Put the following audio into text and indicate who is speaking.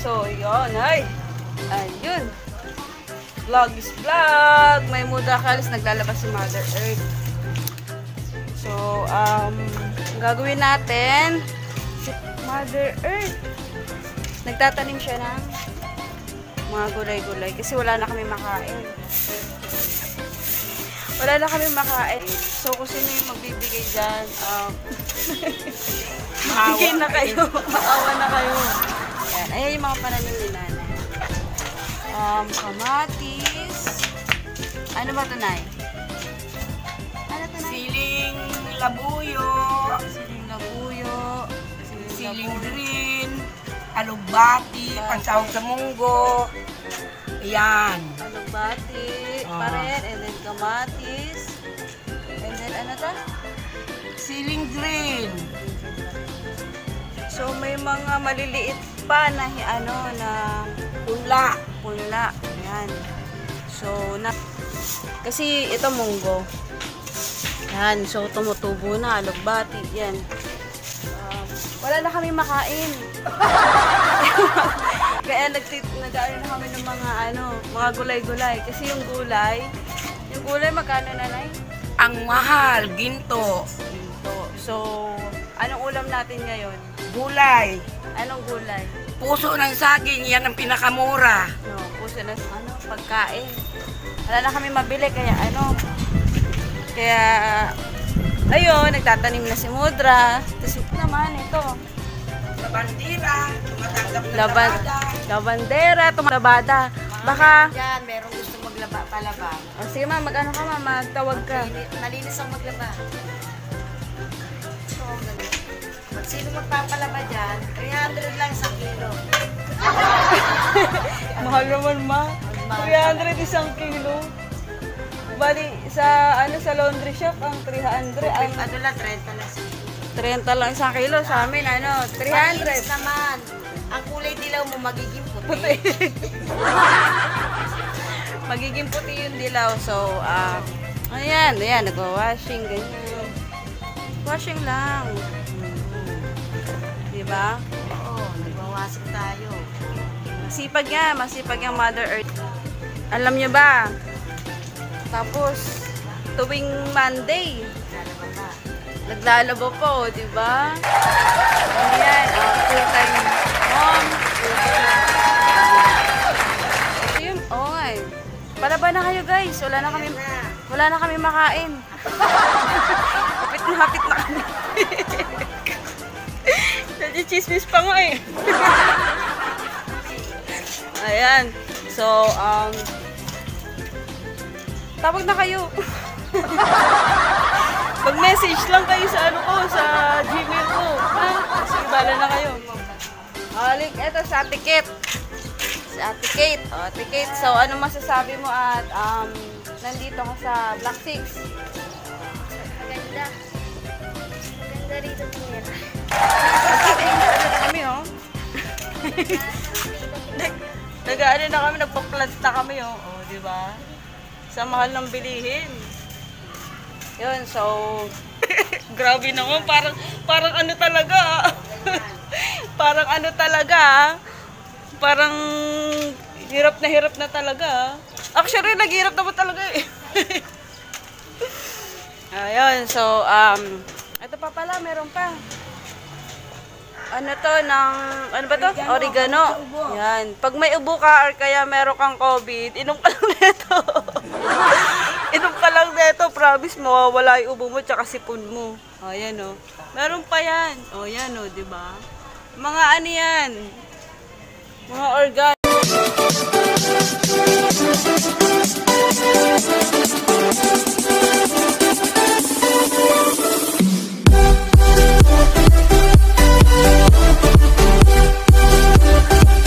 Speaker 1: So, yun. Ay! Ayun. Vlog is vlog. May muda kalis naglalabas si Mother Earth. So, ang gagawin natin, si Mother Earth, nagtatanim siya ng mga gulay-gulay kasi wala na kami makain. Wala na kami makain. So, kung sino yung magbibigay dyan, magbigay na kayo. Maawa na kayo. Ayan. Ayan yung mga pananim ni nanay. Kamatis. Ano ba ito, Nay? Ano ito, Nay?
Speaker 2: Siling labuyo.
Speaker 1: Siling labuyo.
Speaker 2: Siling green. Alugbati. Pansahog sa munggo. Ayan.
Speaker 1: Alugbati. Paren. And then kamatis. And then ano to?
Speaker 2: Siling green.
Speaker 1: So may mga maliliit pa na ano na
Speaker 2: Punla.
Speaker 1: punla. Ayan. So kasi ito munggo. Yan. So tumutubo na alugbati. Yan. Wala na kami makain. Kaya nag-aano na kami ng mga gulay-gulay. Kasi yung gulay magkano, nanay?
Speaker 2: Ang mahal, ginto.
Speaker 1: Ginto. So, anong ulam natin ngayon?
Speaker 2: Gulay.
Speaker 1: Anong gulay?
Speaker 2: Puso ng saging, yan ang pinakamura.
Speaker 1: No, puso na pagkain. Wala na kami mabili, kaya ayun, nagtatanim na si Mudra. Tapos naman, ito.
Speaker 2: Labandera, tumatanggap na labada.
Speaker 1: Labandera, tumalabada. Baka,
Speaker 3: Diyan, merong gusto palaba.
Speaker 1: sige ma, mag-ano ka ma, magtawag ka.
Speaker 3: Malinis ang maglaba. So, pag sino magpapalaba dyan, 300 lang isang kilo.
Speaker 1: Mahal naman ma. 300 isang kilo. Bali, sa laundry shop, ang 300. Ang
Speaker 3: Ano lang, 30 lang isang kilo.
Speaker 1: 30 lang isang kilo. Sa amin, 300.
Speaker 3: Malinis naman. Ang kulay dilaw mo magiging puti.
Speaker 1: Magiging puti yung dilaw. So, ayan, nagwa-washing, ganyan. Washing lang. Diba?
Speaker 3: Oo, nagwawasik tayo.
Speaker 1: Masipag yung Mother Earth. Alam nyo ba? Tapos, tuwing Monday, naglalaba po, diba? Ayan, full-time mom. Ito yun, okay. Palaba na kayo guys, wala na kami makain. Hapit na kami. Sadya chismis pa nga eh. Ayan, so, tawag na kayo. Mag-message lang kayo sa sa Gmail ko. Sige, bala na kayo. Link, eto sa Ate Kate. Si Ate Kate. Ate Kate, so ano masasabi mo at nandito ka sa Black 6?
Speaker 3: Maganda. Maganda rito tumira.
Speaker 1: Nag-aano na kami, oh. Nag-aano na kami, nagpa-plant na kami, oh. Oh, di ba? Sa mahal ng bilihin. Yun, so grabe naman, parang ano talaga. Parang hirap na talaga. Actually, naghirap na po talaga eh. Ayun, so ito pa pala, meron pa. Ano to, ano ba to? Oregano. Yan. Pag may ubo ka or kaya meron kang COVID, inom ka lang nito. Inom ka lang nito, promise mawawala yung ubo mo tsaka sipon mo. O, yan o. Meron pa yan. O, yan o, diba? Mga ano yan? Mga organ.